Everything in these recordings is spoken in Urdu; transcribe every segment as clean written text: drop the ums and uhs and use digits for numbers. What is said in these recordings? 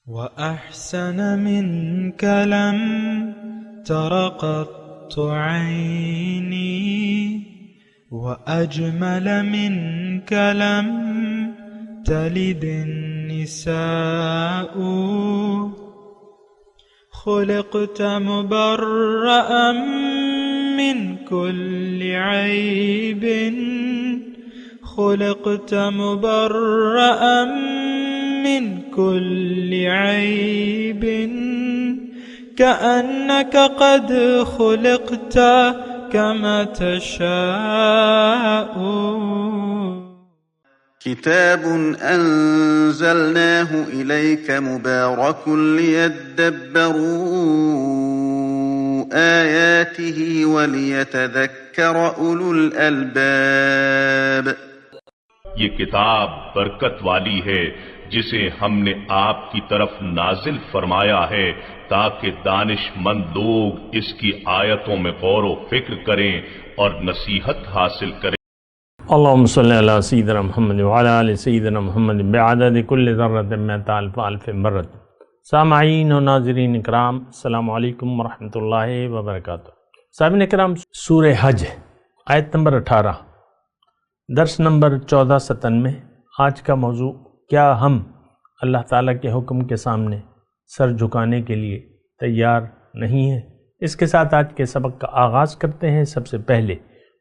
وأحسن منك لم تر قط عيني وأجمل منك لم تلد النساء خلقت مبرأ من كل عيب خلقت مبرأ من كل عيب كأنك قد خلقت كما تشاء. كتاب أنزلناه إليك مبارك ليدبروا آياته وليتذكر أولو الألباب. یہ کتاب برکت والی ہے جسے ہم نے آپ کی طرف نازل فرمایا ہے تاکہ دانش مند لوگ اس کی آیتوں میں غور و فکر کریں اور نصیحت حاصل کریں. اللہم صلی علی سیدنا محمد وعلی آل سیدنا محمد بعدد کل ذرۃ مئۃ الف الف مرۃ. سامعین و ناظرین اکرام، السلام علیکم ورحمۃ اللہ وبرکاتہ. سامعین اکرام، سورہ حج آیت نمبر 18، درس نمبر 1497. آج کا موضوع، کیا ہم اللہ تعالیٰ کے حکم کے سامنے سر جھکانے کے لیے تیار نہیں ہیں؟ اس کے ساتھ آج کے سبق کا آغاز کرتے ہیں. سب سے پہلے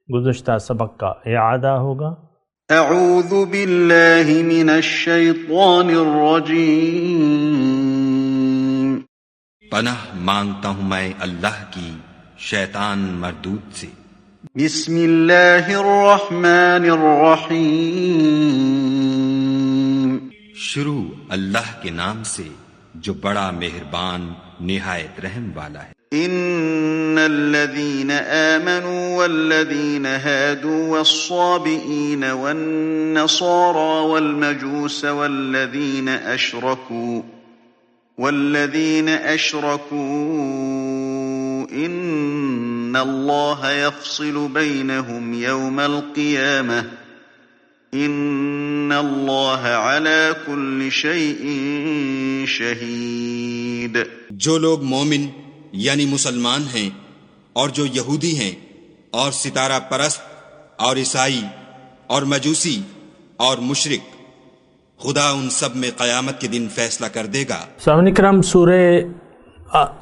گزشتہ سبق کا اعادہ ہوگا. اعوذ باللہ من الشیطان الرجیم. پناہ مانگتا ہوں میں اللہ کی شیطان مردود سے. بسم اللہ الرحمن الرحیم. شروع اللہ کے نام سے جو بڑا مہربان نہایت رحم والا ہے. ان الذين آمنوا والذين هادوا والصابئين والنصارى والمجوس والذين أشركوا إن الله يفصل بينهم يوم القيامة إن الله على كل شيء شهيد. جو لوگ مومن یعنی مسلمان ہیں اور جو یہودی ہیں اور ستارہ پرست اور عیسائی اور مجوسی اور مشرک، خدا ان سب میں قیامت کے دن فیصلہ کر دے گا. سامعین کرام، سورہ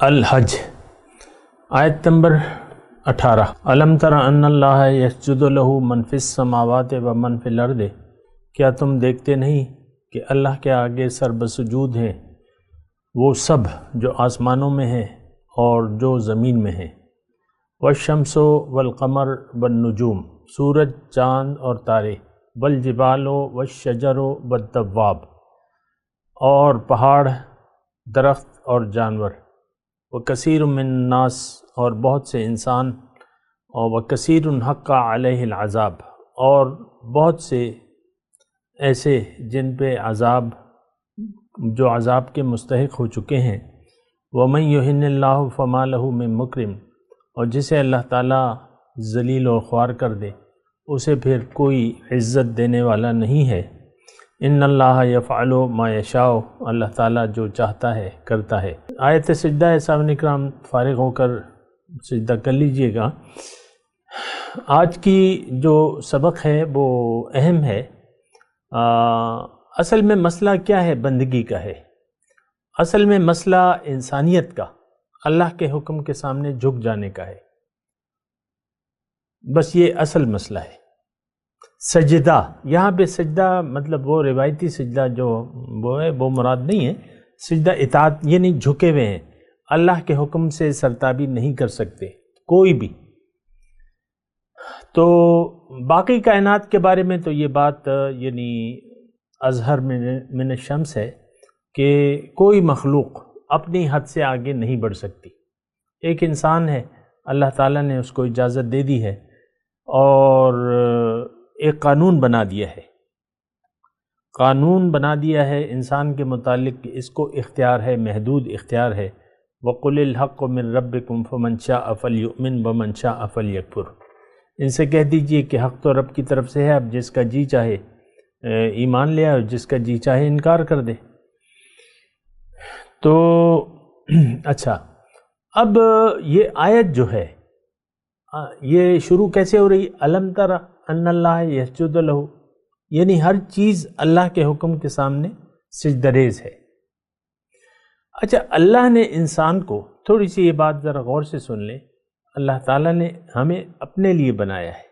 الحج آیت نمبر 18. الم تر ان اللہ یسجد لہ من فی السماوات و من فی الارض. کیا تم دیکھتے نہیں کہ اللہ کے آگے سر بسجود ہیں وہ سب جو آسمانوں میں ہیں اور جو زمین میں ہیں. والشمس والقمر والنجوم، سورج، چاند اور تارے. والجبال والشجر والدواب، اور پہاڑ، درخت اور جانور. وکثیر من الناس، اور بہت سے انسان. اور وکثیر حق علیہ العذاب، اور بہت سے ایسے جن پہ جو عذاب کے مستحق ہو چکے ہیں. وَمَن يُهِنِ اللَّهُ فَمَا لَهُ مِن مُكْرِمٍ، اور جسے اللہ تعالیٰ ذلیل و خوار کر دے اسے پھر کوئی عزت دینے والا نہیں ہے. ان اللہ یفعل ما یشاء، اللہ تعالیٰ جو چاہتا ہے کرتا ہے. آیت سجدہ ہے. سامعین اکرام، فارغ ہو کر سجدہ کر لیجئے گا. آج کی جو سبق ہے وہ اہم ہے. اصل میں مسئلہ کیا ہے؟ بندگی کا ہے. اصل میں مسئلہ انسانیت کا، اللہ کے حکم کے سامنے جھک جانے کا ہے. بس یہ اصل مسئلہ ہے. سجدہ، یہاں پہ سجدہ مطلب وہ روایتی سجدہ جو وہ ہے وہ مراد نہیں ہے. سجدہ اطاعت، یہ نہیں جھکے ہوئے ہیں، اللہ کے حکم سے سرتابی نہیں کر سکتے کوئی بھی. تو باقی کائنات کے بارے میں تو یہ بات یعنی اظہر من الشمس ہے کہ کوئی مخلوق اپنی حد سے آگے نہیں بڑھ سکتی. ایک انسان ہے، اللہ تعالیٰ نے اس کو اجازت دے دی ہے اور ایک قانون بنا دیا ہے. انسان کے متعلق کہ اس کو اختیار ہے، محدود اختیار ہے. وَقُلِ الْحَقُّ مِن رَبِّكُمْ فَمَنْ شَاءَ فَلْيُؤْمِنْ وَمَنْ شَاءَ فَلْيَكْفُرْ. ان سے کہہ دیجئے کہ حق تو رب کی طرف سے ہے، اب جس کا جی چاہے ایمان لے آئے، جس کا جی چاہے انکار کر دے. تو اچھا، اب یہ آیت جو ہے یہ شروع کیسے ہو رہی؟ الم تر ان اللہ یسجد لہ، یعنی ہر چیز اللہ کے حکم کے سامنے سجدہ ریز ہے۔ اچھا، اللہ نے انسان کو، تھوڑی سی یہ بات ذرا غور سے سن لیں، اللہ تعالیٰ نے ہمیں اپنے لیے بنایا ہے،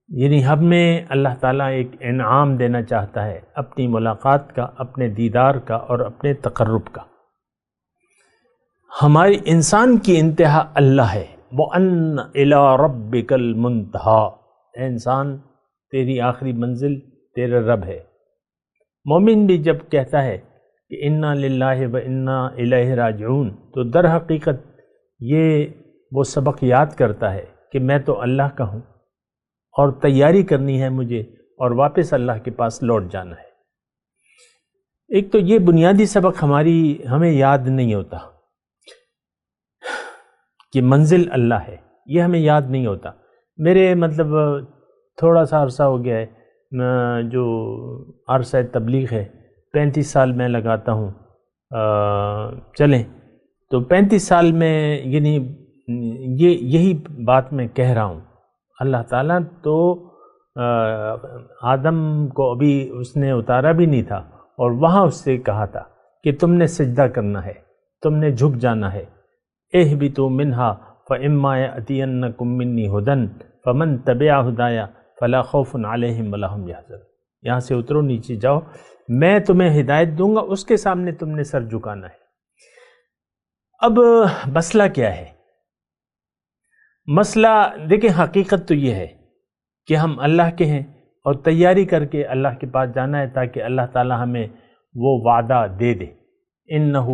یعنی ہمیں اللہ تعالیٰ ایک انعام دینا چاہتا ہے اپنی ملاقات کا، اپنے دیدار کا اور اپنے تقرب کا۔ ہماری انسان کی انتہا اللہ ہے، وَأَنَّ إِلَىٰ رَبِّكَ الْمُنْتَهَىٰ، اے انسان تیری آخری منزل تیرا رب ہے۔ مومن بھی جب کہتا ہے کہ اِنَّا لِلَّهِ وَإِنَّا إِلَيْهِ راجعون، تو در حقیقت یہ وہ سبق یاد کرتا ہے کہ میں تو اللہ کا ہوں اور تیاری کرنی ہے مجھے اور واپس اللہ کے پاس لوٹ جانا ہے۔ ایک تو یہ بنیادی سبق ہمیں یاد نہیں ہوتا کہ منزل اللہ ہے، یہ ہمیں یاد نہیں ہوتا۔ میرے مطلب تھوڑا سا عرصہ ہو گیا ہے، جو عرصہ تبلیغ ہے 35 سال میں لگاتا ہوں، چلیں تو 35 سال میں یعنی یہی بات میں کہہ رہا ہوں۔ اللہ تعالیٰ تو آدم کو ابھی اس نے اتارا بھی نہیں تھا، اور وہاں اس سے کہا تھا کہ تم نے سجدہ کرنا ہے، تم نے جھک جانا ہے۔ اہبطوا منہا فإما یأتینکم منی ھدی فمن تبع ھدای فلا خوف علیہم ولا ھم یحزنون، یہاں سے اترو، نیچے جاؤ، میں تمہیں ہدایت دوں گا، اس کے سامنے تم نے سر جھکانا ہے۔ اب مسئلہ کیا ہے؟ مسئلہ دیکھیں، حقیقت تو یہ ہے کہ ہم اللہ کے ہیں اور تیاری کر کے اللہ کے پاس جانا ہے تاکہ اللہ تعالی ہمیں وہ وعدہ دے دے۔ انہ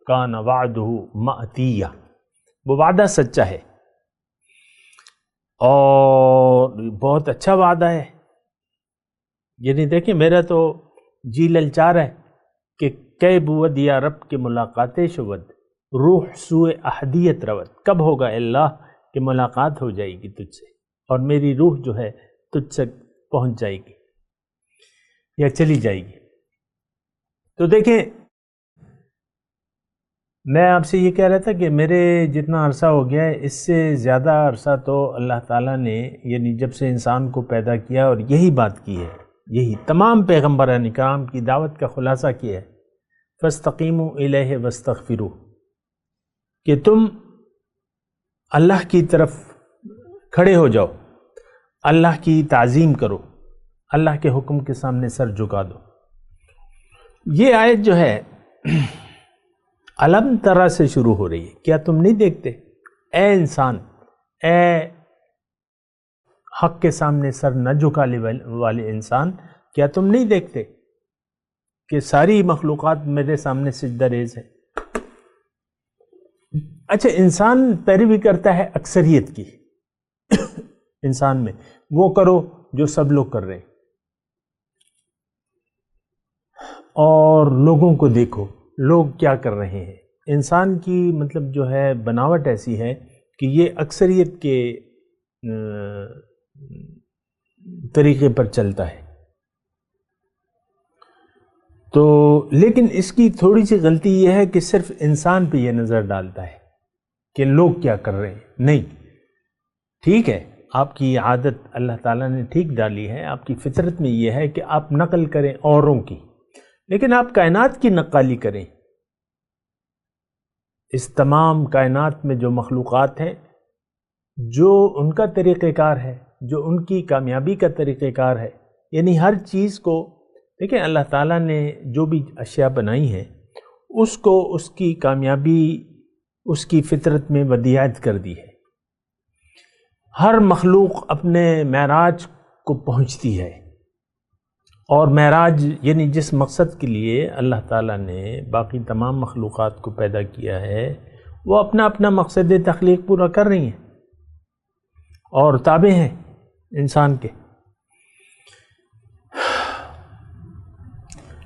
کان وعدہ مأتیہ، وہ وعدہ سچا ہے اور بہت اچھا وعدہ ہے۔ یعنی دیکھیں، میرا تو جی للچا رہا ہے کہ کئے بود یا رب کی ملاقات شود، روح سوئے احدیت رود، کب ہوگا اللہ کہ ملاقات ہو جائے گی تجھ سے اور میری روح جو ہے تجھ سے پہنچ جائے گی یا چلی جائے گی۔ تو دیکھیں، میں آپ سے یہ کہہ رہا تھا کہ میرے جتنا عرصہ ہو گیا ہے، اس سے زیادہ عرصہ تو اللہ تعالیٰ نے یعنی جب سے انسان کو پیدا کیا اور یہی بات کی ہے، یہی تمام پیغمبران کرام کی دعوت کا خلاصہ کیا ہے، فاستقیموا الیہ واستغفروا، کہ تم اللہ کی طرف کھڑے ہو جاؤ، اللہ کی تعظیم کرو، اللہ کے حکم کے سامنے سر جھکا دو۔ یہ آیت جو ہے الم ترا سے شروع ہو رہی ہے، کیا تم نہیں دیکھتے؟ اے انسان، اے حق کے سامنے سر نہ جھکانے والے انسان، کیا تم نہیں دیکھتے کہ ساری مخلوقات میرے سامنے سجدہ ریز ہے؟ اچھا، انسان پیروی کرتا ہے اکثریت کی، انسان میں وہ کرو جو سب لوگ کر رہے ہیں، اور لوگوں کو دیکھو لوگ کیا کر رہے ہیں۔ انسان کی مطلب جو ہے بناوٹ ایسی ہے کہ یہ اکثریت کے طریقے پر چلتا ہے۔ تو لیکن اس کی تھوڑی سی غلطی یہ ہے کہ صرف انسان پہ یہ نظر ڈالتا ہے کہ لوگ کیا کر رہے ہیں۔ نہیں، ٹھیک ہے، آپ کی عادت اللہ تعالیٰ نے ٹھیک ڈالی ہے، آپ کی فطرت میں یہ ہے کہ آپ نقل کریں اوروں کی، لیکن آپ کائنات کی نقالی کریں۔ اس تمام کائنات میں جو مخلوقات ہیں، جو ان کا طریقہ کار ہے، جو ان کی کامیابی کا طریقہ کار ہے، یعنی ہر چیز کو دیکھیں، اللہ تعالیٰ نے جو بھی اشیاء بنائی ہیں اس کو اس کی کامیابی اس کی فطرت میں ودیعت کر دی ہے۔ ہر مخلوق اپنے معراج کو پہنچتی ہے، اور معراج یعنی جس مقصد کے لیے اللہ تعالیٰ نے باقی تمام مخلوقات کو پیدا کیا ہے، وہ اپنا اپنا مقصد تخلیق پورا کر رہی ہیں اور تابع ہیں انسان کے۔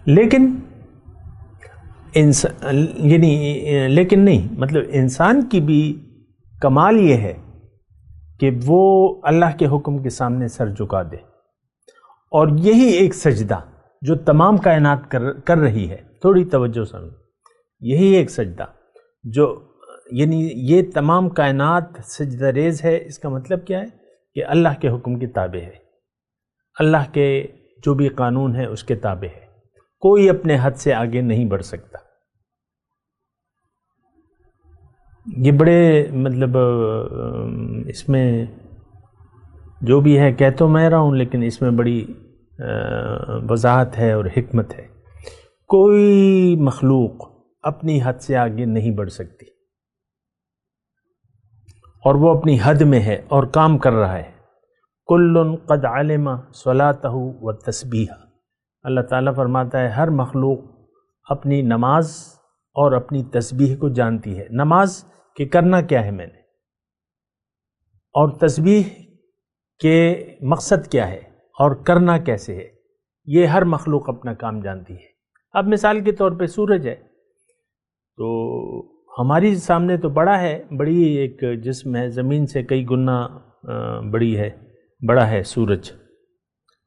لیکن لیکن نہیں، مطلب انسان کی بھی کمال یہ ہے کہ وہ اللہ کے حکم کے سامنے سر جھکا دے، اور یہی ایک سجدہ جو تمام کائنات کر رہی ہے، تھوڑی توجہ سمجھ، یہی ایک سجدہ جو یعنی یہ تمام کائنات سجدہ ریز ہے، اس کا مطلب کیا ہے کہ اللہ کے حکم کے تابع ہے، اللہ کے جو بھی قانون ہے اس کے تابع ہے، کوئی اپنے حد سے آگے نہیں بڑھ سکتا۔ یہ بڑے مطلب اس میں جو بھی ہے کہہ تو میں رہا ہوں، لیکن اس میں بڑی وضاحت ہے اور حکمت ہے۔ کوئی مخلوق اپنی حد سے آگے نہیں بڑھ سکتی، اور وہ اپنی حد میں ہے اور کام کر رہا ہے۔ کل قد علم صلاتہ و تسبیحہ، اللہ تعالیٰ فرماتا ہے ہر مخلوق اپنی نماز اور اپنی تسبیح کو جانتی ہے۔ نماز کہ کرنا کیا ہے میں نے، اور تسبیح کے مقصد کیا ہے اور کرنا کیسے ہے، یہ ہر مخلوق اپنا کام جانتی ہے۔ اب مثال کے طور پہ سورج ہے، تو ہماری سامنے تو بڑا ہے، بڑی ایک جسم ہے، زمین سے کئی گنا بڑا ہے سورج،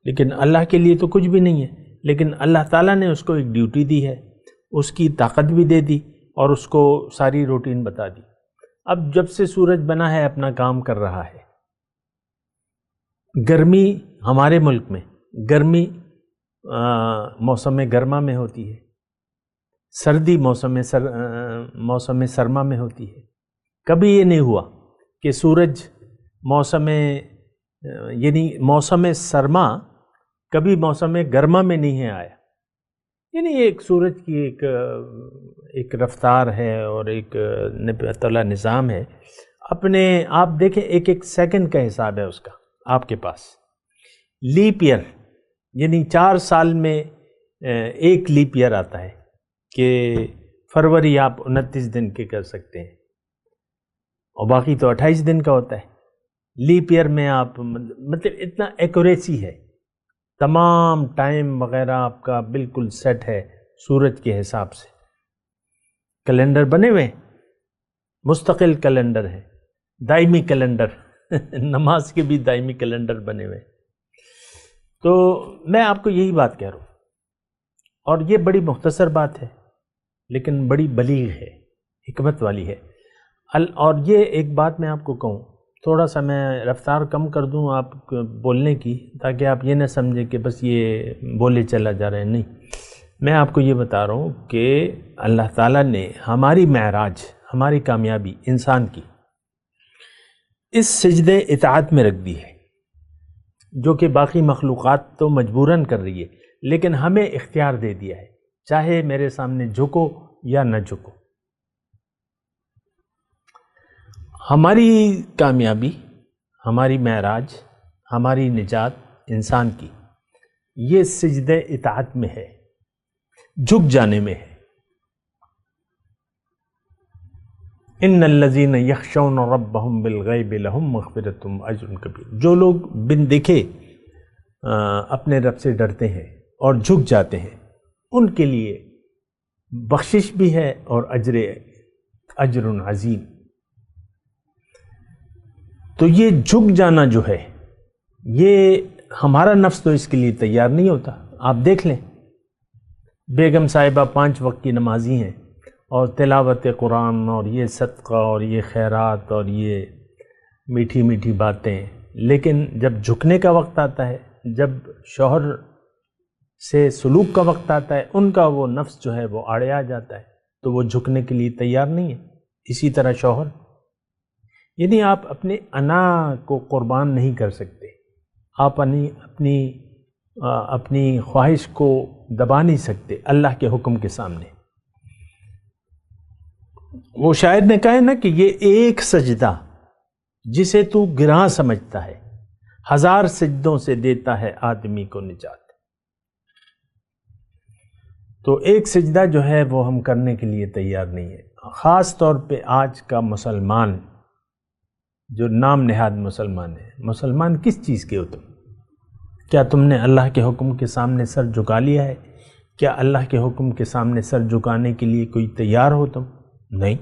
لیکن اللہ کے لیے تو کچھ بھی نہیں ہے، لیکن اللہ تعالیٰ نے اس کو ایک ڈیوٹی دی ہے، اس کی طاقت بھی دے دی اور اس کو ساری روٹین بتا دی۔ اب جب سے سورج بنا ہے اپنا کام کر رہا ہے۔ گرمی ہمارے ملک میں گرمی موسم گرما میں ہوتی ہے، سردی موسم سرما میں ہوتی ہے۔ کبھی یہ نہیں ہوا کہ سورج موسم سرما کبھی موسم گرما میں نہیں آیا، یعنی ایک سورج کی ایک رفتار ہے اور ایک نبات اللہ نظام ہے اپنے۔ آپ دیکھیں ایک ایک سیکنڈ کا حساب ہے اس کا آپ کے پاس۔ لیپ ایئر یعنی 4 سال میں ایک لیپ ایئر آتا ہے کہ فروری آپ 29 دن کے کر سکتے ہیں، اور باقی تو 28 دن کا ہوتا ہے۔ لیپ ایئر میں آپ مطلب اتنا ایکوریسی ہے، تمام ٹائم وغیرہ آپ کا بالکل سیٹ ہے سورج کے حساب سے۔ کیلنڈر بنے ہوئے، مستقل کیلنڈر ہے، دائمی کیلنڈر نماز کے بھی دائمی کیلنڈر بنے ہوئے۔ تو میں آپ کو یہی بات کہہ رہا ہوں، اور یہ بڑی مختصر بات ہے لیکن بڑی بلیغ ہے، حکمت والی ہے۔ اور یہ ایک بات میں آپ کو کہوں، تھوڑا سا میں رفتار کم کر دوں آپ بولنے کی، تاکہ آپ یہ نہ سمجھیں کہ بس یہ بولے چلا جا رہے ہیں، نہیں، میں آپ کو یہ بتا رہا ہوں کہ اللہ تعالیٰ نے ہماری معراج، ہماری کامیابی انسان کی اس سجدے اطاعت میں رکھ دی ہے، جو کہ باقی مخلوقات تو مجبوراً کر رہی ہے، لیکن ہمیں اختیار دے دیا ہے، چاہے میرے سامنے جھکو یا نہ جھکو۔ ہماری کامیابی، ہماری معراج، ہماری نجات انسان کی یہ سجدہ اطاعت میں ہے، جھک جانے میں ہے۔ ان الذین یخشون ربهم بالغیب لهم مغفرۃ واجر کبیر، جو لوگ بن دیکھے اپنے رب سے ڈرتے ہیں اور جھک جاتے ہیں، ان کے لیے بخشش بھی ہے اور اجر عظیم۔ تو یہ جھک جانا جو ہے، یہ ہمارا نفس تو اس کے لیے تیار نہیں ہوتا۔ آپ دیکھ لیں، بیگم صاحبہ 5 وقت کی نمازی ہیں، اور تلاوت قرآن اور یہ صدقہ اور یہ خیرات اور یہ میٹھی میٹھی باتیں، لیکن جب جھکنے کا وقت آتا ہے، جب شوہر سے سلوک کا وقت آتا ہے، ان کا وہ نفس جو ہے وہ آڑے آ جاتا ہے، تو وہ جھکنے کے لیے تیار نہیں ہے۔ اسی طرح شوہر، یعنی آپ اپنے انا کو قربان نہیں کر سکتے، آپ اپنی خواہش کو دبا نہیں سکتے اللہ کے حکم کے سامنے۔ وہ شاعر نے کہا ہے نا کہ یہ ایک سجدہ جسے تو گراں سمجھتا ہے، 1000 سجدوں سے دیتا ہے آدمی کو نجات۔ تو ایک سجدہ جو ہے وہ ہم کرنے کے لیے تیار نہیں ہے، خاص طور پہ آج کا مسلمان جو نام نہاد مسلمان ہے۔ مسلمان کس چیز کے ہو تم؟ کیا تم نے اللہ کے حکم کے سامنے سر جھکا لیا ہے؟ کیا اللہ کے حکم کے سامنے سر جھکانے کے لیے کوئی تیار ہو تم؟ نہیں۔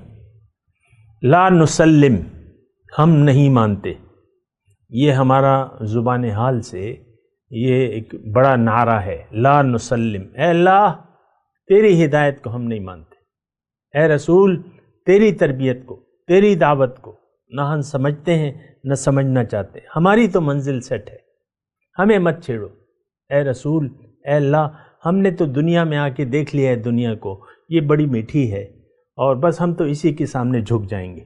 لا نسلم، ہم نہیں مانتے، یہ ہمارا زبان حال سے یہ ایک بڑا نعرہ ہے، لا نسلم، اے اللہ تیری ہدایت کو ہم نہیں مانتے، اے رسول تیری تربیت کو، تیری دعوت کو نہ ہم سمجھتے ہیں نہ سمجھنا چاہتے، ہماری تو منزل سیٹ ہے، ہمیں مت چھیڑو۔ اے رسول، اے اللہ، ہم نے تو دنیا میں آ کے دیکھ لیا ہے دنیا کو، یہ بڑی میٹھی ہے اور بس ہم تو اسی کے سامنے جھک جائیں گے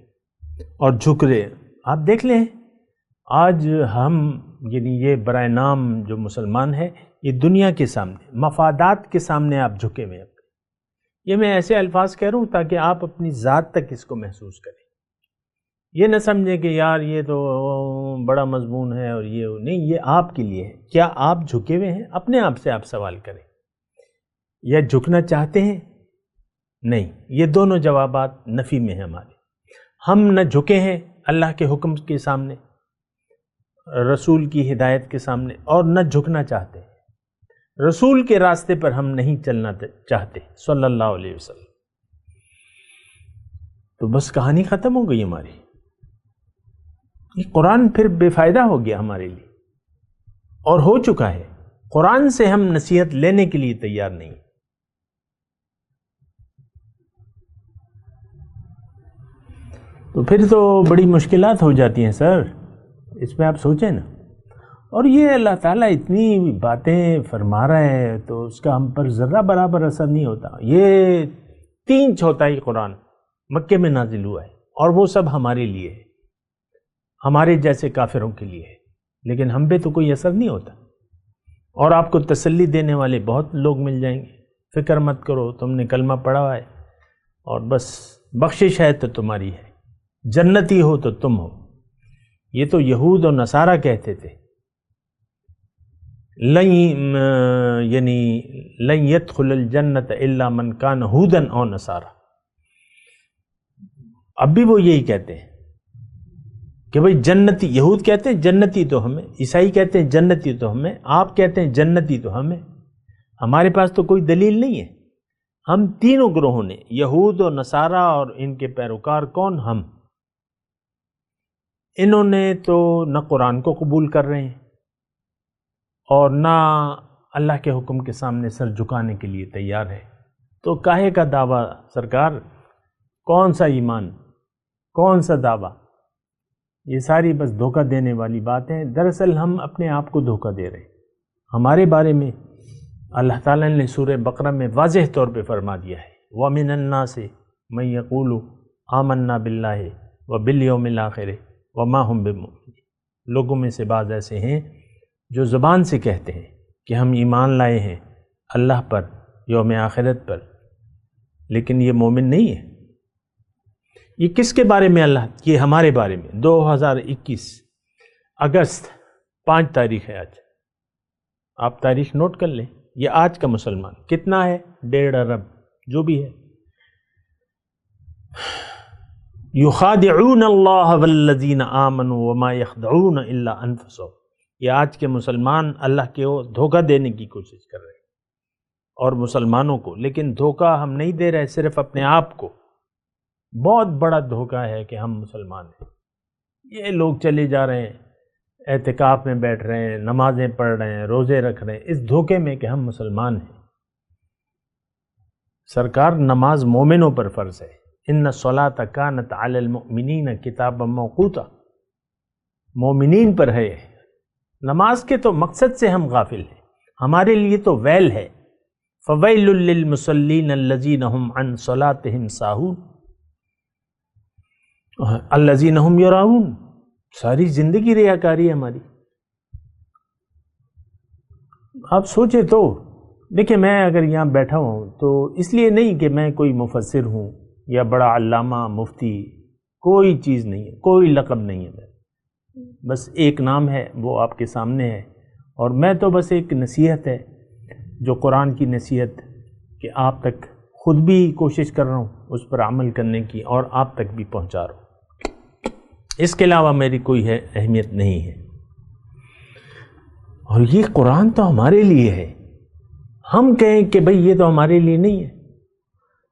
اور جھک رہے۔ آپ دیکھ لیں آج ہم یعنی یہ برائے نام جو مسلمان ہے یہ دنیا کے سامنے، مفادات کے سامنے آپ جھکے ہوئے ہیں۔ یہ میں ایسے الفاظ کہہ رہا ہوں تاکہ آپ اپنی ذات تک اس کو محسوس کریں، یہ نہ سمجھیں کہ یار یہ تو بڑا مضمون ہے اور یہ نہیں، یہ آپ کے لیے ہے۔ کیا آپ جھکے ہوئے ہیں؟ اپنے آپ سے آپ سوال کریں، یا جھکنا چاہتے ہیں؟ نہیں، یہ دونوں جوابات نفی میں ہیں ہمارے۔ ہم نہ جھکے ہیں اللہ کے حکم کے سامنے، رسول کی ہدایت کے سامنے، اور نہ جھکنا چاہتے ہیں، رسول کے راستے پر ہم نہیں چلنا چاہتے صلی اللہ علیہ وسلم۔ تو بس کہانی ختم ہو گئی ہماری، یہ قرآن پھر بے فائدہ ہو گیا ہمارے لیے، اور ہو چکا ہے۔ قرآن سے ہم نصیحت لینے کے لیے تیار نہیں۔ تو پھر تو بڑی مشکلات ہو جاتی ہیں سر، اس پہ آپ سوچیں نا۔ اور یہ اللہ تعالیٰ اتنی باتیں فرما رہا ہے تو اس کا ہم پر ذرہ برابر اثر نہیں ہوتا۔ یہ 3/4 قرآن مکے میں نازل ہوا ہے، اور وہ سب ہمارے لیے ہے، ہمارے جیسے کافروں کے لیے ہے، لیکن ہم پہ تو کوئی اثر نہیں ہوتا۔ اور آپ کو تسلی دینے والے بہت لوگ مل جائیں گے، فکر مت کرو، تم نے کلمہ پڑھا ہوا ہے اور بس بخشش ہے تو تمہاری ہے، جنتی ہو تو تم ہو۔ یہ تو یہود اور نصارہ کہتے تھے لن يدخل الجنت الا من کان ہودا او نصارہ۔ اب بھی وہ یہی کہتے ہیں کہ بھئی جنتی، یہود کہتے ہیں جنتی تو ہمیں، عیسائی کہتے ہیں جنتی تو ہمیں، آپ کہتے ہیں جنتی تو ہمیں۔ ہمارے پاس تو کوئی دلیل نہیں ہے۔ ہم تینوں گروہوں نے، یہود و نصارہ اور ان کے پیروکار کون؟ ہم۔ انہوں نے تو نہ قرآن کو قبول کر رہے ہیں اور نہ اللہ کے حکم کے سامنے سر جھکانے کے لیے تیار ہے۔ تو کاہے کا دعویٰ سرکار؟ کون سا ایمان، کون سا دعویٰ؟ یہ ساری بس دھوکہ دینے والی باتیں۔ دراصل ہم اپنے آپ کو دھوکہ دے رہے ہیں۔ ہمارے بارے میں اللہ تعالیٰ نے سورہ بقرہ میں واضح طور پہ فرما دیا ہے، وَمِنَ النَّاسِ مَن يَقُولُ آمَنَّا بِاللَّهِ وَبِالْيَوْمِ الْآخِرِ وَمَا هُمْ بِمُؤْمِنِينَ۔ لوگوں میں سے بعض ایسے ہیں جو زبان سے کہتے ہیں کہ ہم ایمان لائے ہیں اللہ پر، یوم آخرت پر، لیکن یہ مومن نہیں ہے۔ یہ کس کے بارے میں اللہ؟ یہ ہمارے بارے میں۔ 2021 اگست 5 تاریخ ہے آج، آپ تاریخ نوٹ کر لیں۔ یہ آج کا مسلمان کتنا ہے؟ 1.5 ارب جو بھی ہے۔ یخادعون اللہ والذین آمنوا وما یخدعون الا انفسهم۔ یہ آج کے مسلمان اللہ کے دھوکہ دینے کی کوشش کر رہے ہیں اور مسلمانوں کو، لیکن دھوکہ ہم نہیں دے رہے، صرف اپنے آپ کو۔ بہت بڑا دھوکہ ہے کہ ہم مسلمان ہیں۔ یہ لوگ چلے جا رہے ہیں، اعتکاف میں بیٹھ رہے ہیں، نمازیں پڑھ رہے ہیں، روزے رکھ رہے ہیں، اس دھوکے میں کہ ہم مسلمان ہیں۔ سرکار نماز مومنوں پر فرض ہے، ان الصلاۃ کانت علی المؤمنین کتابا موقوتا، مومنین پر ہے۔ نماز کے تو مقصد سے ہم غافل ہیں، ہمارے لیے تو ویل ہے، فویل للمصلین الذین هم عن صلاتهم ساہون الذین هم یراؤون۔ ساری زندگی ریاکاری ہے ہماری۔ آپ سوچیں تو، دیکھیں میں اگر یہاں بیٹھا ہوں تو اس لیے نہیں کہ میں کوئی مفسر ہوں یا بڑا علامہ مفتی، کوئی چیز نہیں ہے، کوئی لقب نہیں ہے، بس ایک نام ہے، وہ آپ کے سامنے ہے، اور میں تو بس ایک نصیحت ہے جو قرآن کی نصیحت کہ آپ تک خود بھی کوشش کر رہا ہوں اس پر عمل کرنے کی، اور آپ تک بھی پہنچا رہا ہوں۔ اس کے علاوہ میری کوئی اہمیت نہیں ہے۔ اور یہ قرآن تو ہمارے لیے ہے، ہم کہیں کہ بھئی یہ تو ہمارے لیے نہیں ہے۔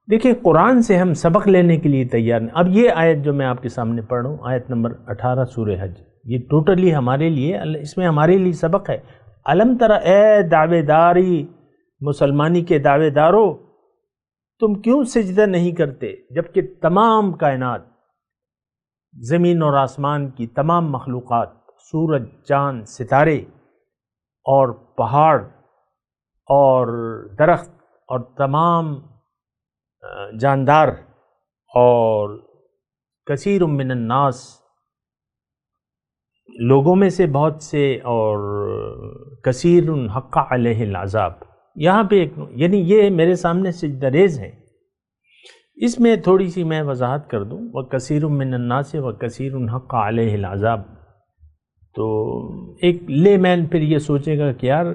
دیکھیں قرآن سے ہم سبق لینے کے لیے تیار نہیں۔ اب یہ آیت جو میں آپ کے سامنے پڑھ رہا ہوں، آیت نمبر 18 سورہ حج، یہ ٹوٹلی ہمارے لیے، اس میں ہمارے لیے سبق ہے۔ علم ترى، اے دعوے داری مسلمانی کے دعوے دارو، تم کیوں سجدہ نہیں کرتے جبکہ تمام کائنات، زمین اور آسمان کی تمام مخلوقات، سورج، چاند، ستارے اور پہاڑ اور درخت اور تمام جاندار اور کثیر من الناس، لوگوں میں سے بہت سے، اور کثیر حق علیہ العذاب، یہاں پہ یعنی یہ میرے سامنے سجدہ ریز ہیں۔ اس میں تھوڑی سی میں وضاحت کر دوں، وَكَثِيرٌ مِّنَ النَّاسِ وَكَثِيرٌ حَقَّ عَلَيْهِ الْعَذَابُ۔ تو ایک لے مین پھر یہ سوچے گا کہ یار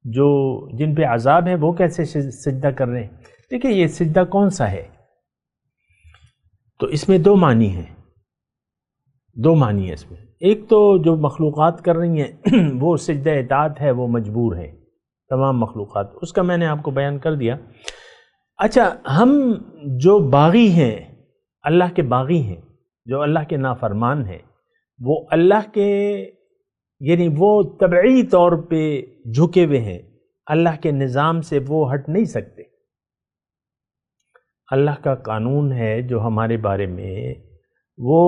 جو جن پہ عذاب ہے وہ کیسے سجدہ کر رہے ہیں؟ دیکھیں یہ سجدہ کون سا ہے؟ تو اس میں دو معنی ہیں، دو معنی ہے اس میں۔ ایک تو جو مخلوقات کر رہی ہیں وہ سجدہ اطاعت ہے، وہ مجبور ہے تمام مخلوقات، اس کا میں نے آپ کو بیان کر دیا۔ اچھا، ہم جو باغی ہیں، اللہ کے باغی ہیں، جو اللہ کے نافرمان ہیں، وہ اللہ کے یعنی وہ طبعی طور پہ جھکے ہوئے ہیں، اللہ کے نظام سے وہ ہٹ نہیں سکتے۔ اللہ کا قانون ہے جو ہمارے بارے میں، وہ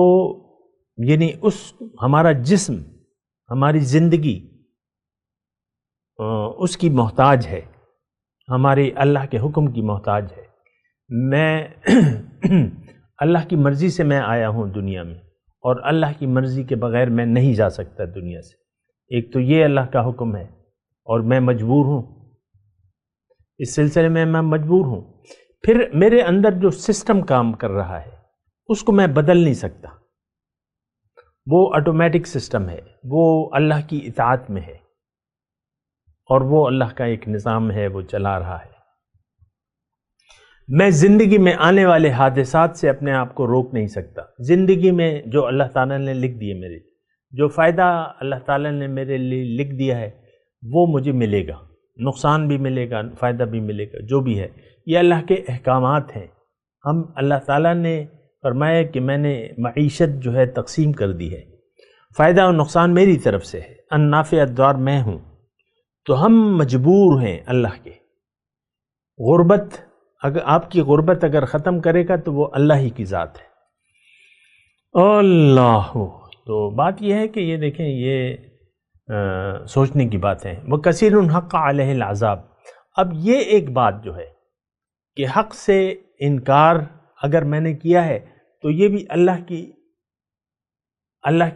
یعنی ہمارا جسم، ہماری زندگی اس کی محتاج ہے، ہمارے اللہ کے حکم کی محتاج ہے۔ میں اللہ کی مرضی سے میں آیا ہوں دنیا میں، اور اللہ کی مرضی کے بغیر میں نہیں جا سکتا دنیا سے۔ ایک تو یہ اللہ کا حکم ہے، اور میں مجبور ہوں، اس سلسلے میں میں مجبور ہوں۔ پھر میرے اندر جو سسٹم کام کر رہا ہے اس کو میں بدل نہیں سکتا، وہ آٹومیٹک سسٹم ہے، وہ اللہ کی اطاعت میں ہے، اور وہ اللہ کا ایک نظام ہے، وہ چلا رہا ہے۔ میں زندگی میں آنے والے حادثات سے اپنے آپ کو روک نہیں سکتا۔ زندگی میں جو اللہ تعالیٰ نے لکھ دیے، میرے جو فائدہ اللہ تعالیٰ نے میرے لیے لکھ دیا ہے وہ مجھے ملے گا، نقصان بھی ملے گا، فائدہ بھی ملے گا، جو بھی ہے یہ اللہ کے احکامات ہیں۔ ہم اللہ تعالیٰ نے فرمایا کہ میں نے معیشت جو ہے تقسیم کر دی ہے، فائدہ اور نقصان میری طرف سے ہے، النافع الضار میں ہوں۔ تو ہم مجبور ہیں اللہ کے۔ غربت، اگر آپ کی غربت اگر ختم کرے گا تو وہ اللہ ہی کی ذات ہے۔ اللہ، تو بات یہ ہے کہ یہ دیکھیں، یہ سوچنے کی بات ہے۔ وَكَثِيرٌ حَقَّ عَلَيْهِ الْعَذَابُ۔ اب یہ ایک بات جو ہے کہ حق سے انکار اگر میں نے کیا ہے تو یہ بھی اللہ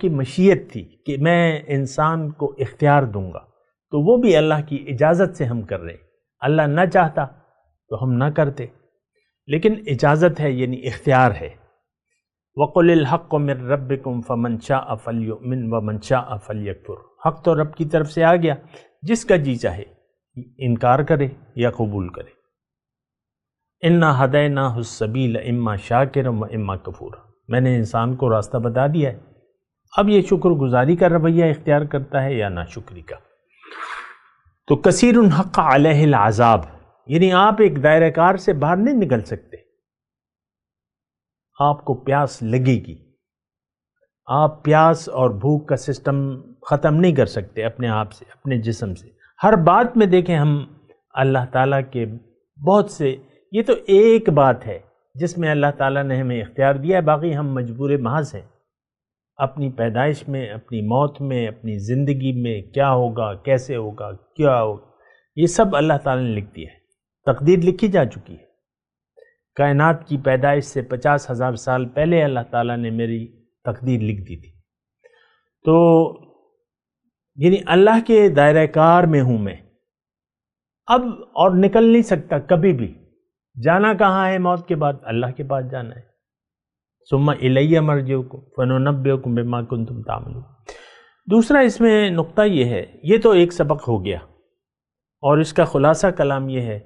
کی مشیت تھی کہ میں انسان کو اختیار دوں گا، تو وہ بھی اللہ کی اجازت سے ہم کر رہے ہیں۔ اللہ نہ چاہتا تو ہم نہ کرتے، لیکن اجازت ہے، یعنی اختیار ہے۔ وَقُلِ الْحَقُّ مِن رَبِّكُمْ فَمَنْ شَاءَ فَلْيُؤْمِنْ وَمَنْ شَاءَ فَلْيَكْفُرْ۔ حق تو رب کی طرف سے آ گیا، جس کا جی چاہے انکار کرے یا قبول کرے۔ اِنَّا هَدَيْنَاهُ السَّبِيلَ إِمَّا شَاكِرًا وَإِمَّا كَفُورًا۔ میں نے انسان کو راستہ بتا دیا ہے، اب یہ شکر گزاری کا رویہ اختیار کرتا ہے یا ناشکری کا۔ تو کثیر حق علیہ العذاب، یعنی آپ ایک دائرہ کار سے باہر نہیں نکل سکتے۔ آپ کو پیاس لگے گی، آپ پیاس اور بھوک کا سسٹم ختم نہیں کر سکتے اپنے آپ سے، اپنے جسم سے۔ ہر بات میں دیکھیں ہم اللہ تعالیٰ کے بہت سے، یہ تو ایک بات ہے جس میں اللہ تعالیٰ نے ہمیں اختیار دیا ہے، باقی ہم مجبور محض ہیں۔ اپنی پیدائش میں، اپنی موت میں، اپنی زندگی میں کیا ہوگا، کیسے ہوگا، کیا ہوگا، یہ سب اللہ تعالیٰ نے لکھ دیا ہے، تقدیر لکھی جا چکی ہے۔ کائنات کی پیدائش سے 50,000 سال پہلے اللہ تعالیٰ نے میری تقدیر لکھ دی تھی۔ تو یعنی اللہ کے دائرہ کار میں ہوں میں، اب اور نکل نہیں سکتا کبھی بھی۔ جانا کہاں ہے موت کے بعد؟ اللہ کے پاس جانا ہے۔ ثم الی مرجعکم فننبئکم بما کنتم تعملون۔ دوسرا اس میں نقطہ یہ ہے، یہ تو ایک سبق ہو گیا، اور اس کا خلاصہ کلام یہ ہے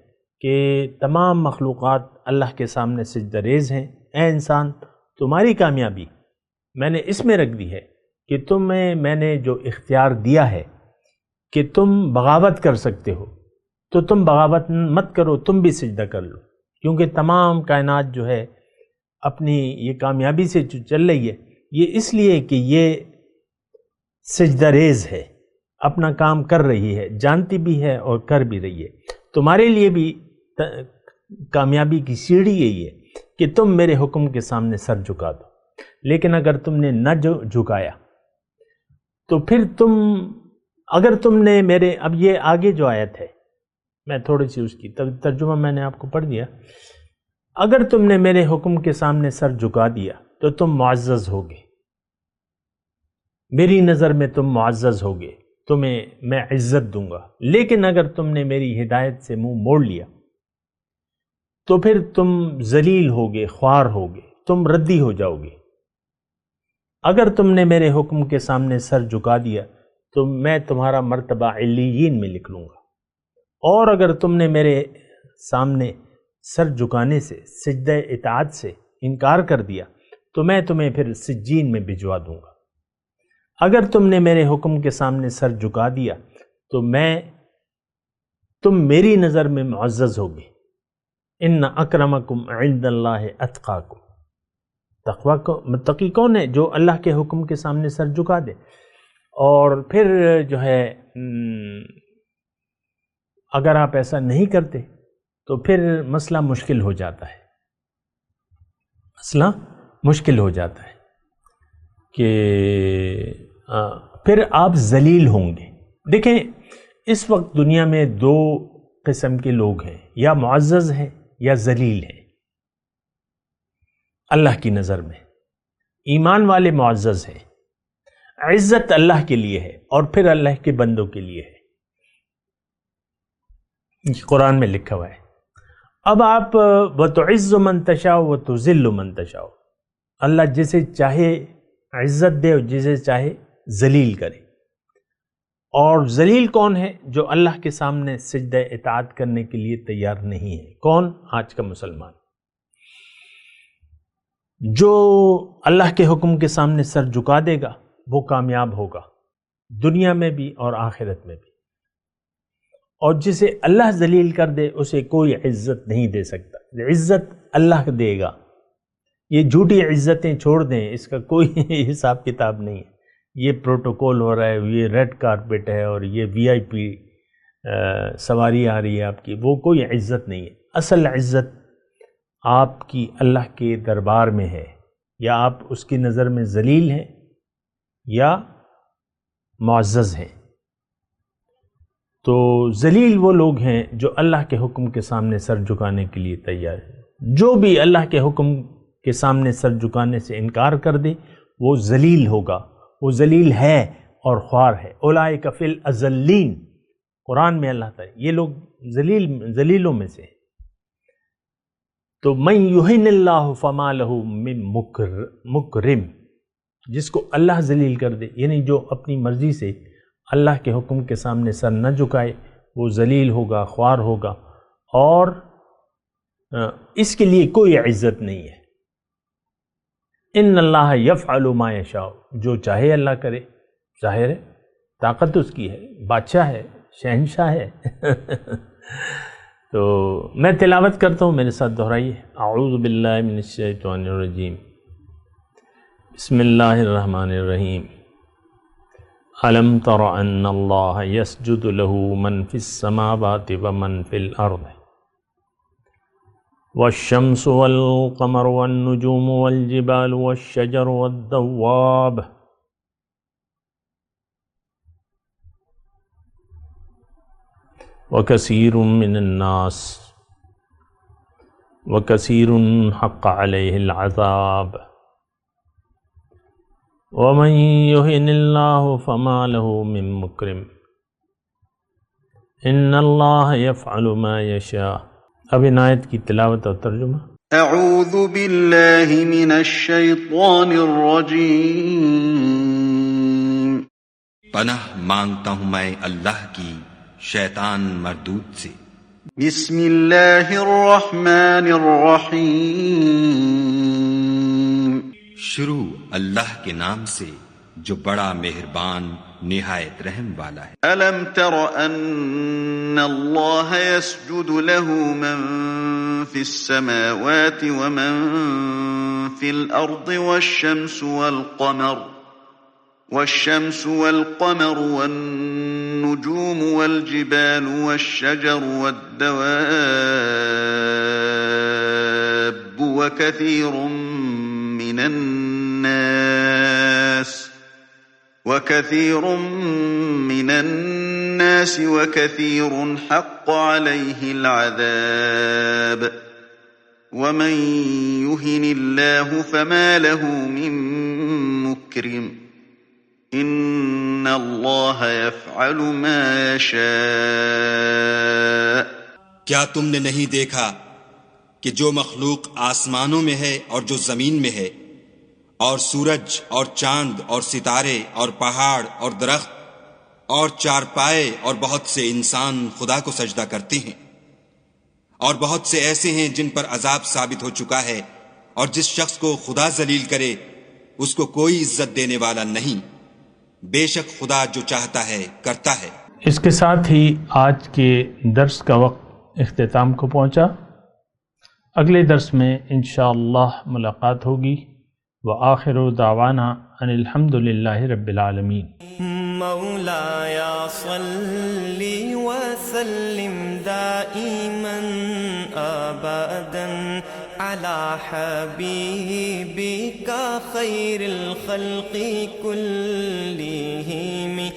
کہ تمام مخلوقات اللہ کے سامنے سجدہ ریز ہیں۔ اے انسان، تمہاری کامیابی میں نے اس میں رکھ دی ہے کہ تمہیں میں نے جو اختیار دیا ہے کہ تم بغاوت کر سکتے ہو، تو تم بغاوت مت کرو، تم بھی سجدہ کر لو، کیونکہ تمام کائنات جو ہے اپنی یہ کامیابی سے جو چل رہی ہے، یہ اس لیے کہ یہ سجدہ ریز ہے، اپنا کام کر رہی ہے، جانتی بھی ہے اور کر بھی رہی ہے۔ تمہارے لیے بھی کامیابی کی سیڑھی یہی ہے کہ تم میرے حکم کے سامنے سر جھکا دو، لیکن اگر تم نے نہ جھکایا تو پھر اگر تم نے اب یہ آگے جو آیت ہے، میں تھوڑی سی اس کی ترجمہ میں نے آپ کو پڑھ دیا، اگر تم نے میرے حکم کے سامنے سر جھکا دیا تو تم معزز ہوگے، میری نظر میں تم معزز ہوگے، تمہیں میں عزت دوں گا، لیکن اگر تم نے میری ہدایت سے منہ موڑ لیا تو پھر تم ذلیل ہوگے، خوار ہوگے، تم ردی ہو جاؤ گے۔ اگر تم نے میرے حکم کے سامنے سر جھکا دیا تو میں تمہارا مرتبہ علیین میں لکھ لوں گا، اور اگر تم نے میرے سامنے سر جھکانے سے، سجدہ اطاعت سے انکار کر دیا تو میں تمہیں پھر سجین میں بھجوا دوں گا۔ اگر تم نے میرے حکم کے سامنے سر جھکا دیا تو تم میری نظر میں معزز ہوگے۔ ان اکرمکم عند اللہ اتقاکم، متقی کون ہے؟ جو اللہ کے حکم کے سامنے سر جھکا دے۔ اور پھر جو ہے اگر آپ ایسا نہیں کرتے تو پھر مسئلہ مشکل ہو جاتا ہے، مسئلہ مشکل ہو جاتا ہے کہ پھر آپ ذلیل ہوں گے۔ دیکھیں اس وقت دنیا میں دو قسم کے لوگ ہیں، یا معزز ہیں یا ذلیل ہیں اللہ کی نظر میں۔ ایمان والے معزز ہیں، عزت اللہ کے لیے ہے اور پھر اللہ کے بندوں کے لیے ہے، قرآن میں لکھا ہوا ہے۔ اب آپ وَتُعِزُّ مَن تَشَاءُ وَتُذِلُّ مَن تَشَاءُ، اللہ جسے چاہے عزت دے اور جسے چاہے ذلیل کرے۔ اور ذلیل کون ہے؟ جو اللہ کے سامنے سجدہ اطاعت کرنے کے لیے تیار نہیں ہے۔ کون؟ آج کا مسلمان۔ جو اللہ کے حکم کے سامنے سر جھکا دے گا وہ کامیاب ہوگا، دنیا میں بھی اور آخرت میں بھی، اور جسے اللہ ذلیل کر دے اسے کوئی عزت نہیں دے سکتا۔ عزت اللہ دے گا، یہ جھوٹی عزتیں چھوڑ دیں، اس کا کوئی حساب کتاب نہیں ہے۔ یہ پروٹوکول ہو رہا ہے، یہ ریڈ کارپٹ ہے اور یہ وی آئی پی سواری آ رہی ہے آپ کی، وہ کوئی عزت نہیں ہے۔ اصل عزت آپ کی اللہ کے دربار میں ہے، یا آپ اس کی نظر میں ذلیل ہیں یا معزز ہیں۔ تو ذلیل وہ لوگ ہیں جو اللہ کے حکم کے سامنے سر جھکانے کے لیے تیار ہیں۔ جو بھی اللہ کے حکم کے سامنے سر جھکانے سے انکار کر دے وہ ذلیل ہوگا، وہ ذلیل ہے اور خوار ہے۔ اولئک فی الاذلین، قرآن میں اللہ تعالیٰ یہ لوگ ذلیلوں میں سے۔ تو من یہن اللہ فما لہ من مکرم، جس کو اللہ ذلیل کر دے، یعنی جو اپنی مرضی سے اللہ کے حکم کے سامنے سر نہ جھکائے وہ ذلیل ہوگا، خوار ہوگا، اور اس کے لیے کوئی عزت نہیں ہے۔ ان اللہ یفعل ما یشاء، جو چاہے اللہ کرے، ظاہر ہے طاقت اس کی ہے، بادشاہ ہے، شہنشاہ ہے۔ تو میں تلاوت کرتا ہوں، میرے ساتھ دہرائیے۔ اعوذ باللہ من الشیطان الرجیم، بسم اللہ الرحمن الرحیم۔ الم تر ان اللہ یسجد له من فی السماوات ومن فی الارض والشمس والقمر والنجوم والجبال والشجر والدواب وكثير من الناس وكثير حق عليه العذاب ومن يهن الله فما له من مكرم ان الله يفعل ما يشاء۔ اب ان آیت کی تلاوت اور ترجمہ۔ اعوذ باللہ من الشیطان الرجیم، پناہ مانگتا ہوں میں اللہ کی شیطان مردود سے۔ بسم اللہ الرحمن الرحیم، شروع اللہ کے نام سے جو بڑا مہربان نہایت رحم والا ہے۔ الم تر ان اللہ يسجد له من في السماوات ومن في الارض والشمس والقمر والنجوم والجبال والشجر والدواب وكثير من الناس وكثير حق عليه العذاب ومن يهن الله فما له من مكرم إن الله يفعل ما يشاء. کیا تم نے نہیں دیکھا کہ جو مخلوق آسمانوں میں ہے اور جو زمین میں ہے، اور سورج اور چاند اور ستارے اور پہاڑ اور درخت اور چارپائے اور بہت سے انسان خدا کو سجدہ کرتے ہیں، اور بہت سے ایسے ہیں جن پر عذاب ثابت ہو چکا ہے، اور جس شخص کو خدا ذلیل کرے اس کو کوئی عزت دینے والا نہیں. بے شک خدا جو چاہتا ہے کرتا ہے. اس کے ساتھ ہی آج کے درس کا وقت اختتام کو پہنچا. اگلے درس میں انشاءاللہ ملاقات ہوگی. وآخر دعوانا ان الحمد للہ رب العالمین. مولاي صل وسلم دائما ابدا على حبيبك خير الخلق كلهم.